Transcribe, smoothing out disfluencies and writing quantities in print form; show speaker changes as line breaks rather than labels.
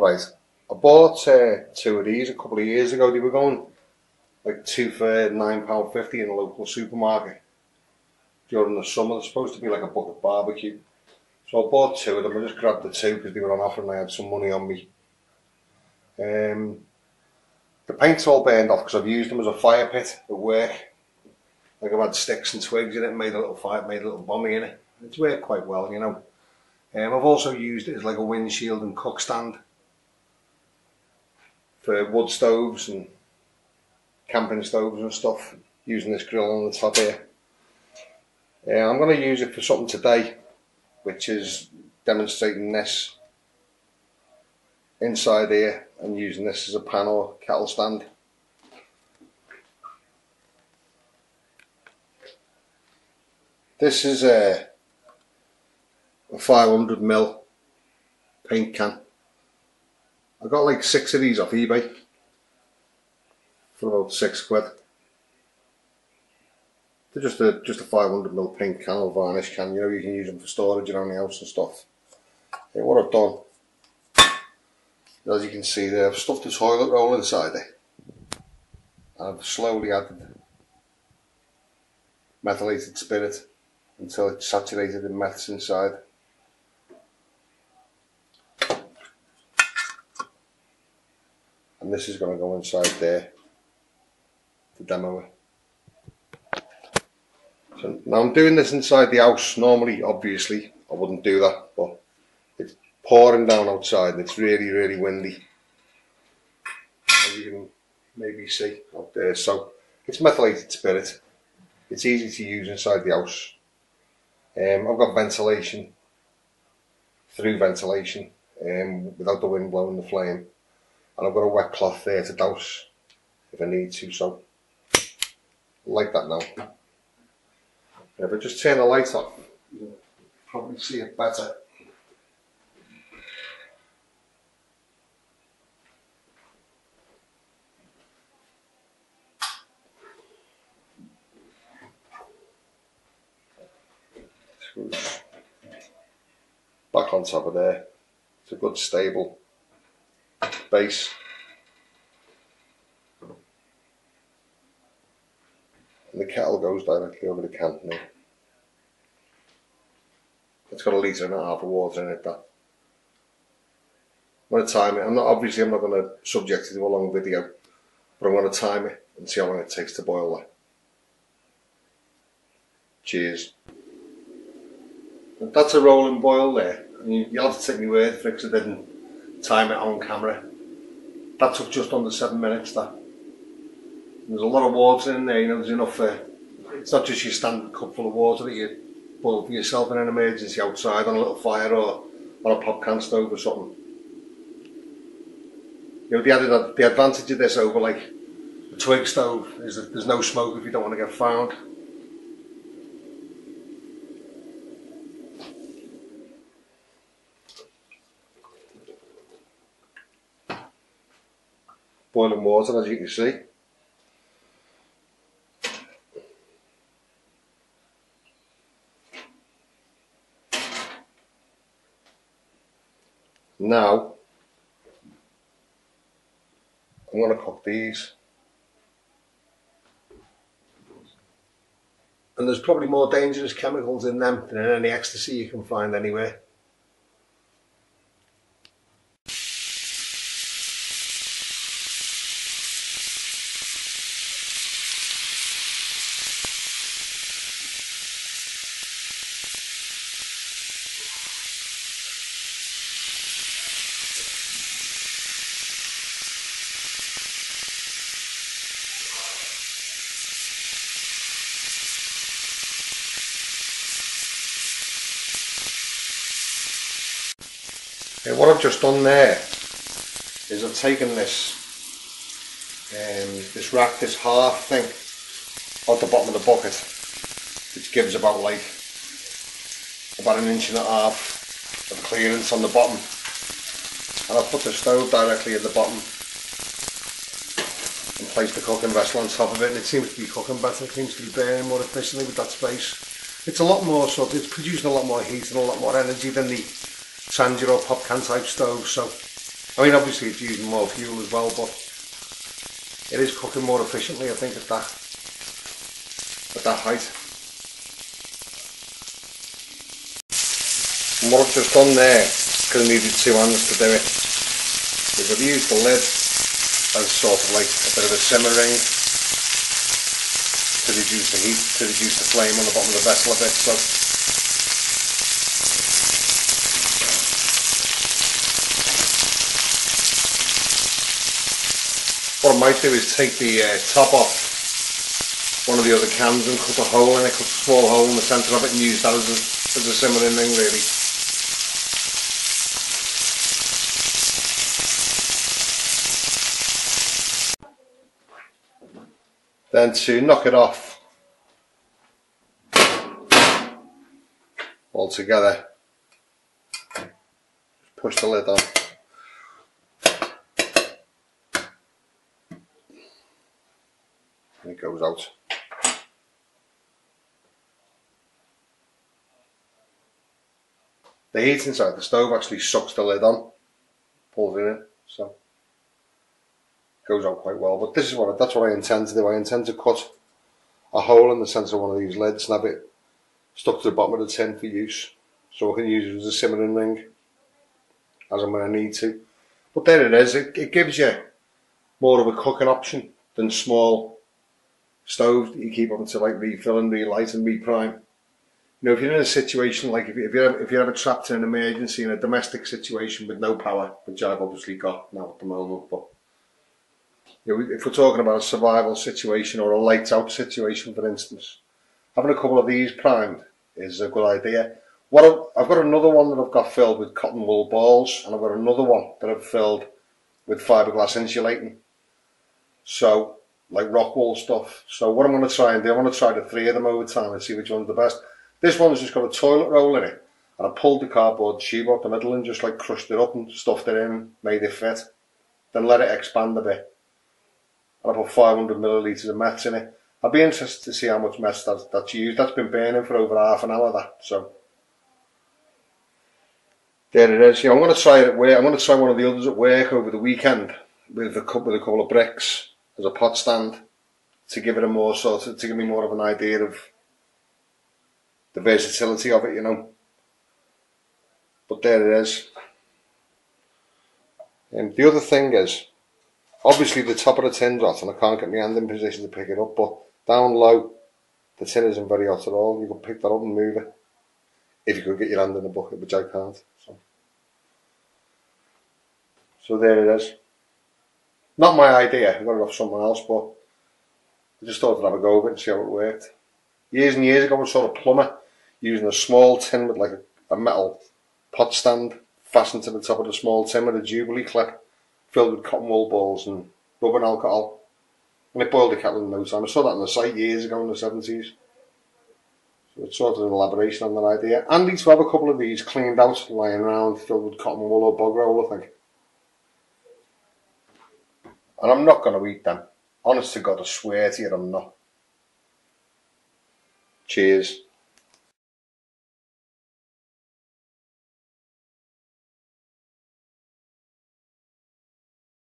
Right, I bought two of these a couple of years ago. They were going like two for £9.50 in a local supermarket during the summer. They're supposed to be like a bucket barbecue. So I bought two of them. I just grabbed the two because they were on offer and I had some money on me. The paint's all burned off because I've used them as a fire pit at work. Like I've had sticks and twigs in it, made a little fire, made a little bommy in it. It's worked quite well, you know. I've also used it as like a windshield and cook stand for wood stoves and camping stoves and stuff, using this grill on the top here. I'm going to use it for something today, which is demonstrating this inside here and using this as a pan or kettle stand. This is a 500ml paint can. I got like 6 of these off eBay for about £6. They're just a 500ml paint can or varnish can. You know, you can use them for storage around the house and stuff. What I've done, as you can see there, I've stuffed the toilet roll inside it. I've slowly added methylated spirit until it's saturated in meths inside. And this is going to go inside there to demo it. So now I'm doing this inside the house. Normally, obviously, I wouldn't do that, but it's pouring down outside and it's really, really windy, as you can maybe see out there. So it's methylated spirit. It's easy to use inside the house. I've got ventilation, through ventilation, without the wind blowing the flame. And I've got a wet cloth there to douse if I need to, so like that now. If I just turn the light off, you'll probably see it better. Back on top of there. It's a good stable base. And the kettle goes directly over the can now. It's got 1.5 litres of water in it. That. I'm going to time it. I'm not going to subject it to a long video, but I'm going to time it and see how long it takes to boil that. Cheers. And that's a rolling boil there. And you'll have to take my word for it because I didn't time it on camera. That took just under 7 minutes. That. There's a lot of water in there, you know, there's enough it's not just your standard cup full of water that you boil for yourself in an emergency outside on a little fire or on a pop can stove or something. You know, the advantage of this over like a twig stove is that there's no smoke if you don't want to get found. Boiling water, as you can see. Now, I'm going to cook these. And there's probably more dangerous chemicals in them than in any ecstasy you can find anywhere. What I've just done there is I've taken this this rack, this half thing out the bottom of the bucket, which gives about 1.5 inches of clearance on the bottom, and I've put the stove directly at the bottom and placed the cooking vessel on top of it, and it seems to be cooking better. It seems to be burning more efficiently with that space. It's a lot more, so it's producing a lot more heat and a lot more energy than the Sanger or pop can type stove, so I mean, obviously it's using more fuel as well, but it is cooking more efficiently, I think, at that height. And what I've just done there, because I needed two hands to do it, is I've used the lid as sort of like a bit of a simmer ring to reduce the heat, to reduce the flame on the bottom of the vessel a bit. So what I might do is take the top off one of the other cans and cut a hole in it, cut a small hole in the centre of it and use that as a simmering ring really. Then to knock it off all together, push the lid on. And it goes out. The heat inside the stove actually sucks the lid on, pulls it in, so it goes out quite well. But this is that's what I intend to do. I intend to cut a hole in the centre of one of these lids and have it stuck to the bottom of the tin for use, so I can use it as a simmering ring as and when I need to. But there it is. It gives you more of a cooking option than small stoves that you keep on to like refill and relight and reprime. You know, if you're in a situation like if you're ever trapped in an emergency in a domestic situation with no power, which I've obviously got now at the moment, but you know, if we're talking about a survival situation or a lights out situation, for instance, having a couple of these primed is a good idea. I've got another one that I've got filled with cotton wool balls, and I've got another one that I've filled with fiberglass insulating, so like rock wool stuff. So what I'm going to try and do, I want to try the three of them over time and see which one's the best. This one's just got a toilet roll in it, and I pulled the cardboard tube out the middle and just like crushed it up and stuffed it in, made it fit, then let it expand a bit. And I put 500 millilitres of meths in it. I'd be interested to see how much meths that's used. That's been burning for over half an hour, that. So there it is. Yeah, I'm going to try it at work. I'm going to try one of the others at work over the weekend with a couple of bricks as a pot stand to give it a more to give me more of an idea of the versatility of it, you know. But there it is. And the other thing is, obviously the top of the tin's hot and I can't get my hand in position to pick it up, but down low the tin isn't very hot at all. You can pick that up and move it if you could get your hand in the bucket, which I can't. So there it is. Not my idea, I got it off someone else, but I just thought I'd have a go of it and see how it worked. Years and years ago I was sort of plumber, using a small tin with like a metal pot stand fastened to the top of the small tin with a Jubilee clip filled with cotton wool balls and rubbing alcohol, and it boiled the kettle in no time. I saw that on the site years ago in the 70s. So it's sort of an elaboration on that idea. Handy to have a couple of these cleaned out, lying around, filled with cotton wool or bog roll, I think. And I'm not going to eat them. Honest to God, I swear to you, I'm not. Cheers.